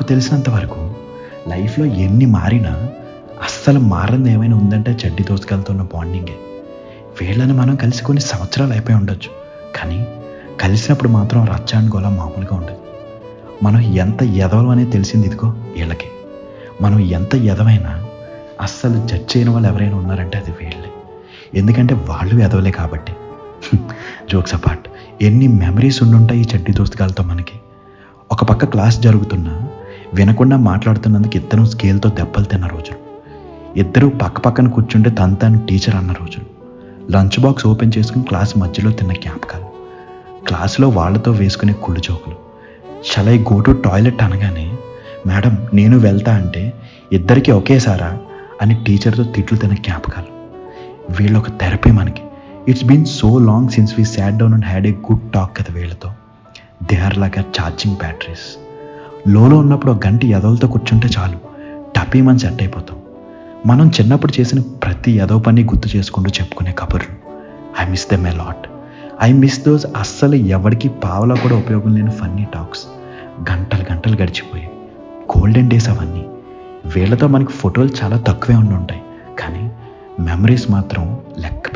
తెలిసినంత వరకు లైఫ్లో ఎన్ని మారినా అస్సలు మారనిది ఏమైనా ఉందంటే చెడ్డి దోసకాయలతో ఉన్న బాండింగే. వీళ్ళని మనం కలిసి కొన్ని సంవత్సరాలు అయిపోయి ఉండొచ్చు, కానీ కలిసినప్పుడు మాత్రం రచ్చ అండ్ గోళ మామూలుగా ఉండదు. మనం ఎంత ఎదవలం అనేది తెలిసింది ఇదిగో వీళ్ళకి. మనం ఎంత ఎదవైనా అస్సలు జడ్జ్ చేయని వాళ్ళు ఎవరైనా ఉన్నారంటే అది వీళ్ళే. ఎందుకంటే వాళ్ళు ఎదవలే కాబట్టి. జోక్స్ అపార్ట్, ఎన్ని మెమరీస్ ఉండుంటాయి ఈ చెడ్డి దోస్తకాలతో మనకి. ఒక పక్క క్లాస్ జరుగుతున్నా వినకుండా మాట్లాడుతున్నందుకు ఇద్దరు స్కేల్తో దెబ్బలు తిన్న రోజులు, ఇద్దరు పక్క పక్కన కూర్చుంటే తను టీచర్ అన్న రోజులు, లంచ్ బాక్స్ ఓపెన్ చేసుకుని క్లాస్ మధ్యలో తిన్న జ్ఞాపకాలు, క్లాసులో వాళ్ళతో వేసుకునే కుళ్ళు జోకులు, shall I go to toilet అనగానే మేడం నేను వెళ్తా అంటే ఇద్దరికి ఒకేసారా అని టీచర్తో తిట్లు తిన్న జ్ఞాపకాలు. వీళ్ళొక థెరపీ మనకి. It's been so long since we sat down and had a good talk కదా వీళ్ళతో. They are like a charging batteries. లోలో ఉన్నప్పుడు ఒక గంట ఎదవలతో కూర్చుంటే చాలు, టపీ మనం సెట్ అయిపోతాం. మనం చిన్నప్పుడు చేసిన ప్రతి ఎదవ పని గుర్తు చేసుకుంటూ చెప్పుకునే కబుర్లు. I miss them a lot. I miss those అస్సలు ఎవరికి పావలా కూడా ఉపయోగం లేని ఫన్నీ టాక్స్. గంటలు గంటలు గడిచిపోయాయి. గోల్డెన్ డేస్ అవన్నీ. వీళ్ళతో మనకి ఫోటోలు చాలా తక్కువే ఉండి ఉంటాయి, కానీ మెమరీస్ మాత్రం లెక్క